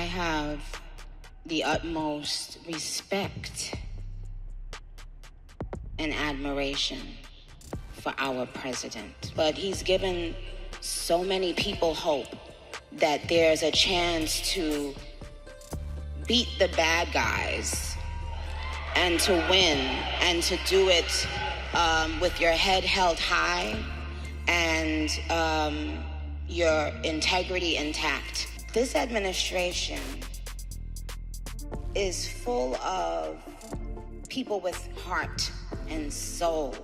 I have the utmost respect and admiration for our president. But he's given so many people hope that there's a chance to beat the bad guys and to win, and to do it with your head held high and your integrity intact. This administration is full of people with heart and soul,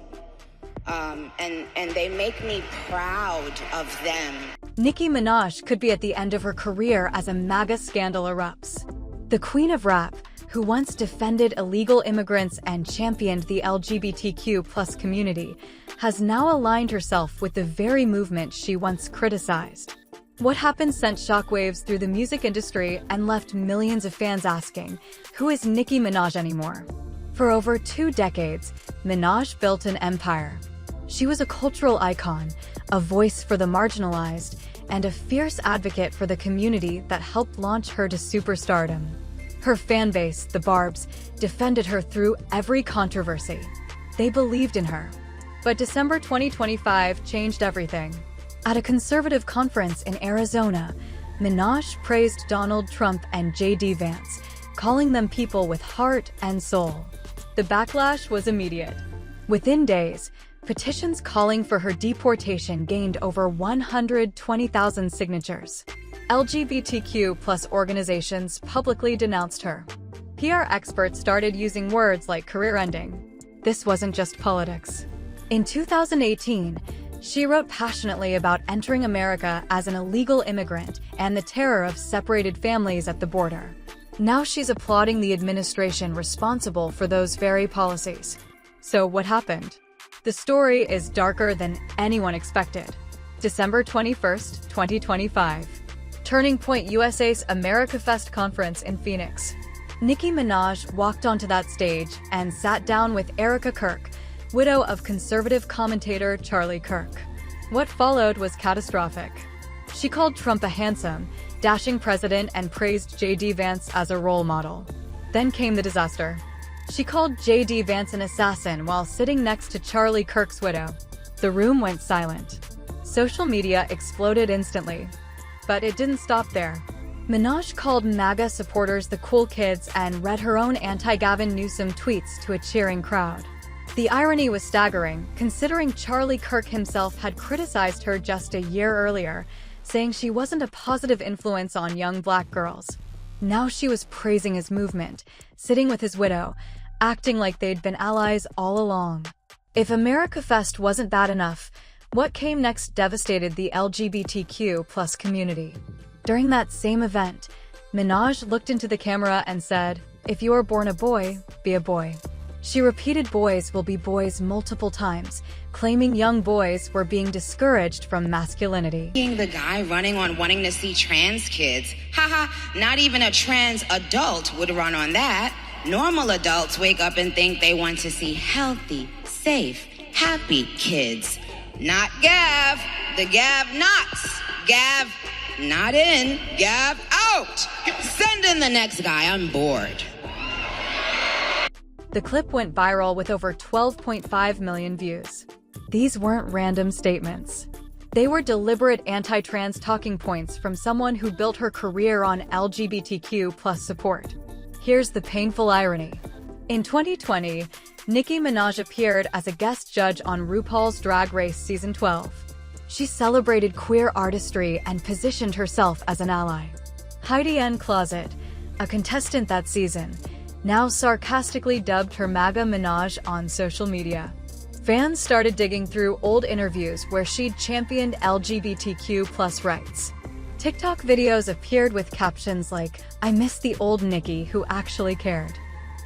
and they make me proud of them. Nicki Minaj could be at the end of her career as a MAGA scandal erupts. The queen of rap, who once defended illegal immigrants and championed the LGBTQ+ community, has now aligned herself with the very movement she once criticized. What happened sent shockwaves through the music industry and left millions of fans asking, who is Nicki Minaj anymore? For over 2 decades, Minaj built an empire. She was a cultural icon, a voice for the marginalized, and a fierce advocate for the community that helped launch her to superstardom. Her fanbase, the Barbs, defended her through every controversy. They believed in her. But December 2025 changed everything. At a conservative conference in Arizona, Minaj praised Donald Trump and J.D. Vance, calling them people with heart and soul. The backlash was immediate. Within days, petitions calling for her deportation gained over 120,000 signatures. LGBTQ+ organizations publicly denounced her. PR experts started using words like career-ending. This wasn't just politics. In 2018, she wrote passionately about entering America as an illegal immigrant and the terror of separated families at the border. Now she's applauding the administration responsible for those very policies. So what happened? The story is darker than anyone expected. December 21st, 2025. Turning Point USA's AmericaFest conference in Phoenix. Nicki Minaj walked onto that stage and sat down with Erica Kirk, widow of conservative commentator Charlie Kirk. What followed was catastrophic. She called Trump a handsome, dashing president and praised J.D. Vance as a role model. Then came the disaster. She called J.D. Vance an assassin while sitting next to Charlie Kirk's widow. The room went silent. Social media exploded instantly. But it didn't stop there. Minaj called MAGA supporters the cool kids and read her own anti-Gavin Newsom tweets to a cheering crowd. The irony was staggering, considering Charlie Kirk himself had criticized her just a year earlier, saying she wasn't a positive influence on young black girls. Now she was praising his movement, sitting with his widow, acting like they'd been allies all along. If wasn't bad enough, what came next devastated the LGBTQ+ community. During that same event, Minaj looked into the camera and said, "If you are born a boy, be a boy." She repeated boys will be boys multiple times, claiming young boys were being discouraged from masculinity. Being the guy running on wanting to see trans kids. Haha, not even a trans adult would run on that. Normal adults wake up and think they want to see healthy, safe, happy kids. Not Gav, the Gav-nots. Gav not in, Gav out. Send in the next guy, I'm bored. The clip went viral with over 12.5 million views. These weren't random statements. They were deliberate anti-trans talking points from someone who built her career on LGBTQ+ support. Here's the painful irony. In 2020, Nicki Minaj appeared as a guest judge on RuPaul's Drag Race Season 12. She celebrated queer artistry and positioned herself as an ally. Heidi N. Closet, a contestant that season, now sarcastically dubbed her MAGA Minaj on social media. Fans started digging through old interviews where she'd championed LGBTQ+ rights. TikTok videos appeared with captions like, "I miss the old Nicki who actually cared."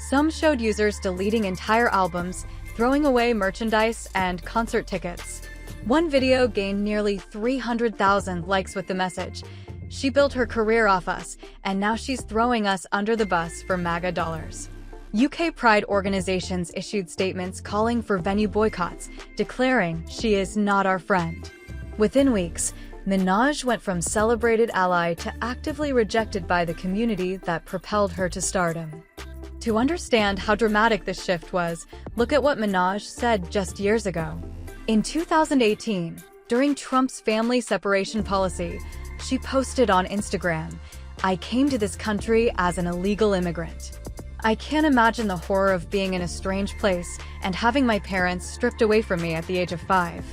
Some showed users deleting entire albums, throwing away merchandise and concert tickets. One video gained nearly 300,000 likes with the message, "She built her career off us, and now she's throwing us under the bus for MAGA dollars." UK pride organizations issued statements calling for venue boycotts, declaring, "She is not our friend." Within weeks, Minaj went from celebrated ally to actively rejected by the community that propelled her to stardom. To understand how dramatic this shift was, look at what Minaj said just years ago. In 2018, during Trump's family separation policy, she posted on Instagram, "I came to this country as an illegal immigrant. I can't imagine the horror of being in a strange place and having my parents stripped away from me at the age of 5.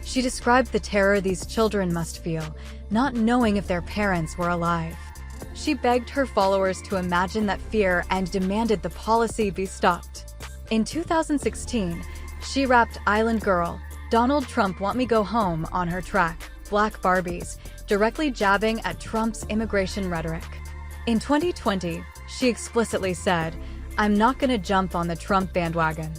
She described the terror these children must feel, not knowing if their parents were alive. She begged her followers to imagine that fear and demanded the policy be stopped. In 2016, she rapped "Island Girl, Donald Trump Want Me Go Home" on her track, Black Barbies, directly jabbing at Trump's immigration rhetoric. In 2020, she explicitly said, "I'm not gonna jump on the Trump bandwagon."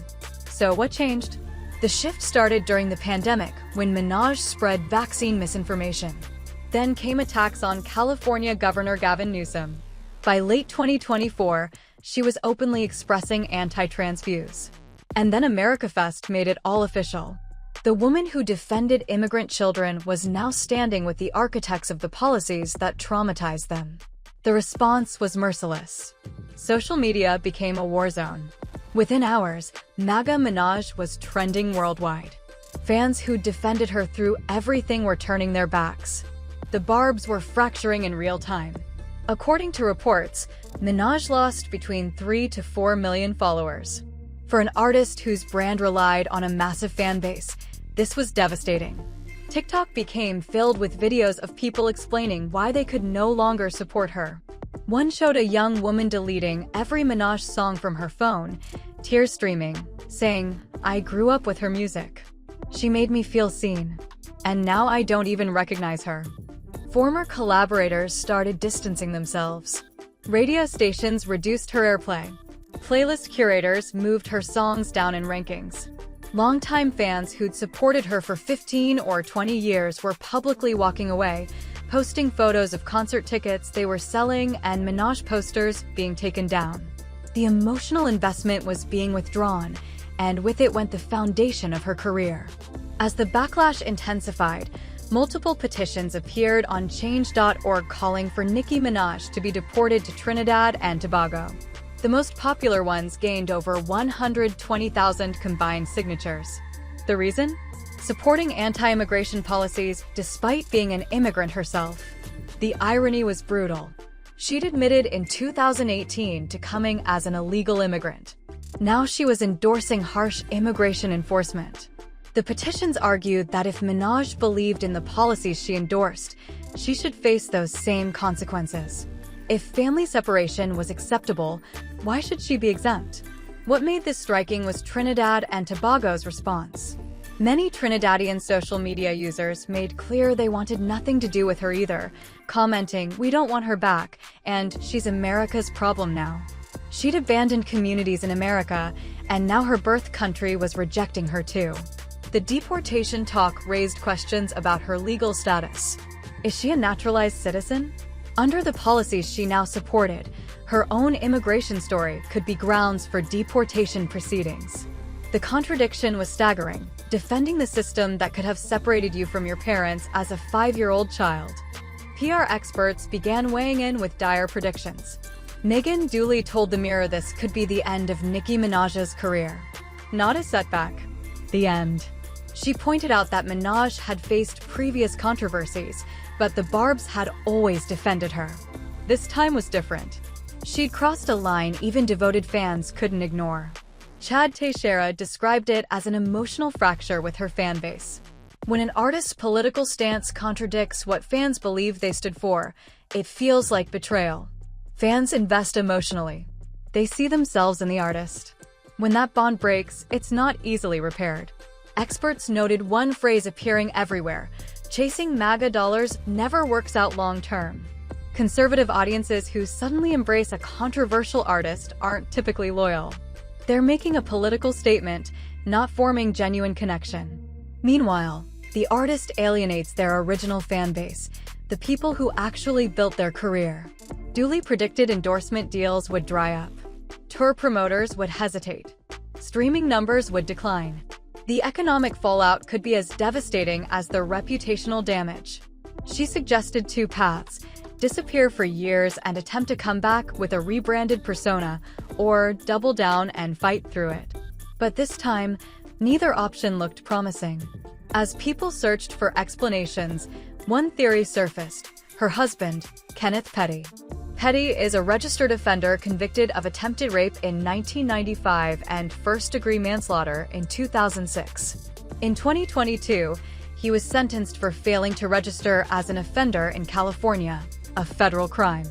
So what changed? The shift started during the pandemic when Minaj spread vaccine misinformation. Then came attacks on California Governor Gavin Newsom. By late 2024, she was openly expressing anti-trans views. And then AmericaFest made it all official. The woman who defended immigrant children was now standing with the architects of the policies that traumatized them. The response was merciless. Social media became a war zone. Within hours, MAGA Minaj was trending worldwide. Fans who defended her through everything were turning their backs. The barbs were fracturing in real time. According to reports, Minaj lost between 3 to 4 million followers. For an artist whose brand relied on a massive fan base, this was devastating. TikTok became filled with videos of people explaining why they could no longer support her. One showed a young woman deleting every Minaj song from her phone, tears streaming, saying, "I grew up with her music. She made me feel seen. And now I don't even recognize her." Former collaborators started distancing themselves. Radio stations reduced her airplay. Playlist curators moved her songs down in rankings. Longtime fans who'd supported her for 15 or 20 years were publicly walking away, posting photos of concert tickets they were selling and Minaj posters being taken down. The emotional investment was being withdrawn, and with it went the foundation of her career. As the backlash intensified, multiple petitions appeared on change.org calling for Nicki Minaj to be deported to Trinidad and Tobago. The most popular ones gained over 120,000 combined signatures. The reason? Supporting anti-immigration policies despite being an immigrant herself. The irony was brutal. She'd admitted in 2018 to coming as an illegal immigrant. Now she was endorsing harsh immigration enforcement. The petitions argued that if Minaj believed in the policies she endorsed, she should face those same consequences. If family separation was acceptable, why should she be exempt? What made this striking was Trinidad and Tobago's response. Many Trinidadian social media users made clear they wanted nothing to do with her either, commenting, "We don't want her back," and "She's America's problem now." She'd abandoned communities in America, and now her birth country was rejecting her too. The deportation talk raised questions about her legal status. Is she a naturalized citizen? Under the policies she now supported, her own immigration story could be grounds for deportation proceedings. The contradiction was staggering, defending the system that could have separated you from your parents as a 5-year-old child. PR experts began weighing in with dire predictions. Megan Dooley told The Mirror this could be the end of Nicki Minaj's career. Not a setback. The end. She pointed out that Minaj had faced previous controversies, but the barbs had always defended her. This time was different. She'd crossed a line even devoted fans couldn't ignore. Chad Teixeira described it as an emotional fracture with her fan base. When an artist's political stance contradicts what fans believe they stood for, it feels like betrayal. Fans invest emotionally. They see themselves in the artist. When that bond breaks, it's not easily repaired. Experts noted one phrase appearing everywhere: chasing MAGA dollars never works out long-term. Conservative audiences who suddenly embrace a controversial artist aren't typically loyal. They're making a political statement, not forming genuine connection. Meanwhile, the artist alienates their original fan base, the people who actually built their career. Dooley predicted endorsement deals would dry up. Tour promoters would hesitate. Streaming numbers would decline. The economic fallout could be as devastating as the reputational damage. She suggested two paths: disappear for years and attempt to come back with a rebranded persona, or double down and fight through it. But this time, neither option looked promising. As people searched for explanations, one theory surfaced: her husband, Kenneth Petty. Petty is a registered offender convicted of attempted rape in 1995 and first-degree manslaughter in 2006. In 2022, he was sentenced for failing to register as an offender in California, a federal crime.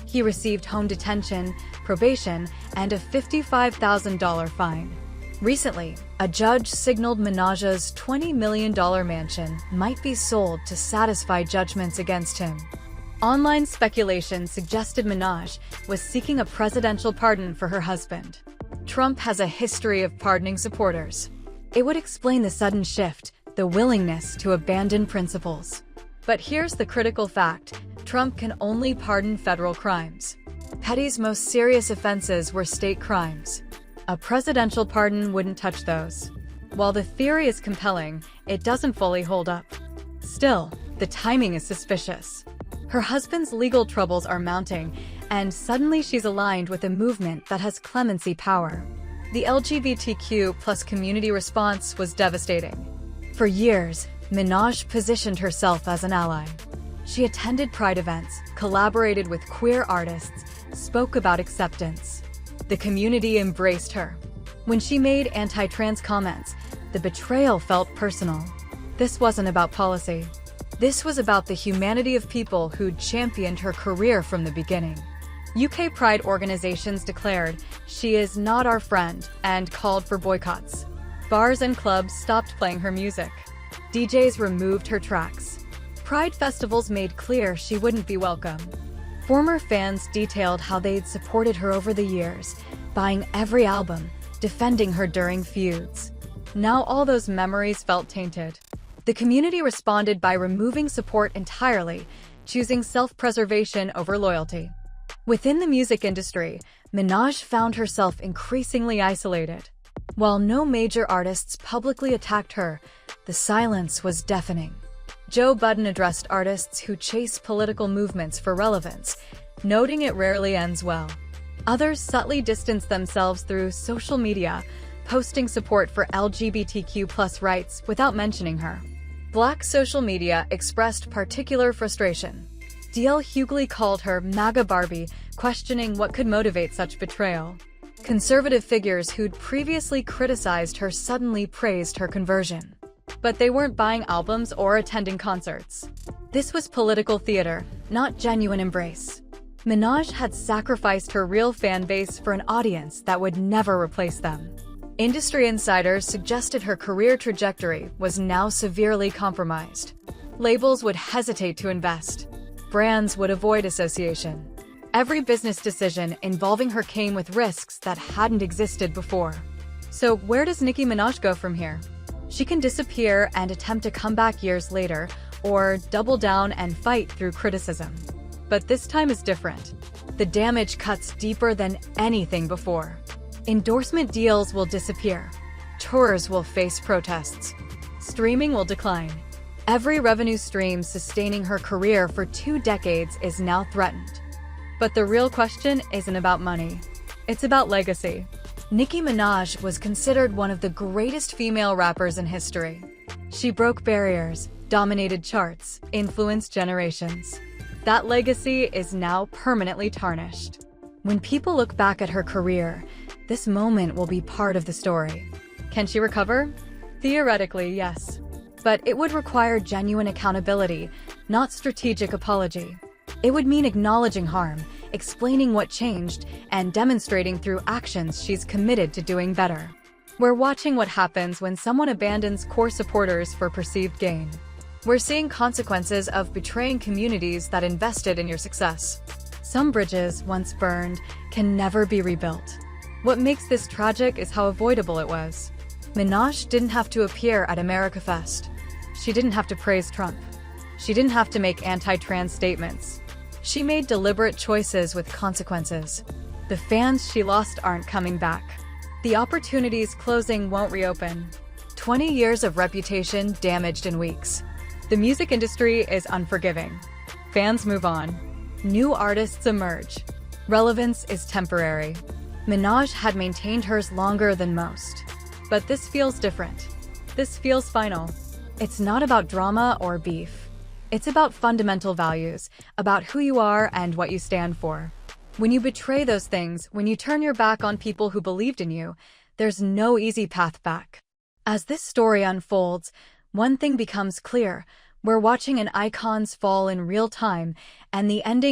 He received home detention, probation, and a $55,000 fine. Recently, a judge signaled Minaj's $20 million mansion might be sold to satisfy judgments against him. Online speculation suggested Minaj was seeking a presidential pardon for her husband. Trump has a history of pardoning supporters. It would explain the sudden shift, the willingness to abandon principles. But here's the critical fact: Trump can only pardon federal crimes. Petty's most serious offenses were state crimes. A presidential pardon wouldn't touch those. While the theory is compelling, it doesn't fully hold up. Still, the timing is suspicious. Her husband's legal troubles are mounting, and suddenly she's aligned with a movement that has clemency power. The LGBTQ+ community response was devastating. For years, Minaj positioned herself as an ally. She attended pride events, collaborated with queer artists, spoke about acceptance. The community embraced her. When she made anti-trans comments, the betrayal felt personal. This wasn't about policy. This was about the humanity of people who'd championed her career from the beginning. UK pride organizations declared, "She is not our friend," and called for boycotts. Bars and clubs stopped playing her music. DJs removed her tracks. Pride festivals made clear she wouldn't be welcome. Former fans detailed how they'd supported her over the years, buying every album, defending her during feuds. Now all those memories felt tainted. The community responded by removing support entirely, choosing self-preservation over loyalty. Within the music industry, Minaj found herself increasingly isolated. While no major artists publicly attacked her, the silence was deafening. Joe Budden addressed artists who chase political movements for relevance, noting it rarely ends well. Others subtly distanced themselves through social media, posting support for LGBTQ+ rights without mentioning her. Black social media expressed particular frustration. D.L. Hughley called her MAGA Barbie, questioning what could motivate such betrayal. Conservative figures who'd previously criticized her suddenly praised her conversion. But they weren't buying albums or attending concerts. This was political theater, not genuine embrace. Minaj had sacrificed her real fan base for an audience that would never replace them. Industry insiders suggested her career trajectory was now severely compromised. Labels would hesitate to invest. Brands would avoid association. Every business decision involving her came with risks that hadn't existed before. So where does Nicki Minaj go from here? She can disappear and attempt to come back years later, or double down and fight through criticism. But this time is different. The damage cuts deeper than anything before. Endorsement deals will disappear. Tours will face protests. Streaming will decline. Every revenue stream sustaining her career for 2 decades is now threatened. But the real question isn't about money. It's about legacy. Nicki Minaj was considered one of the greatest female rappers in history. She broke barriers, dominated charts, influenced generations. That legacy is now permanently tarnished. When people look back at her career, this moment will be part of the story. Can she recover? Theoretically, yes. But it would require genuine accountability, not strategic apology. It would mean acknowledging harm, explaining what changed, and demonstrating through actions she's committed to doing better. We're watching what happens when someone abandons core supporters for perceived gain. We're seeing consequences of betraying communities that invested in your success. Some bridges, once burned, can never be rebuilt. What makes this tragic is how avoidable it was. Minaj didn't have to appear at AmericaFest. She didn't have to praise Trump. She didn't have to make anti-trans statements. She made deliberate choices with consequences. The fans she lost aren't coming back. The opportunities closing won't reopen. 20 years of reputation damaged in weeks. The music industry is unforgiving. Fans move on. New artists emerge. Relevance is temporary. Minaj had maintained hers longer than most. But this feels different. This feels final. It's not about drama or beef. It's about fundamental values, about who you are and what you stand for. When you betray those things, when you turn your back on people who believed in you, there's no easy path back. As this story unfolds, one thing becomes clear. We're watching an icon's fall in real time, and the ending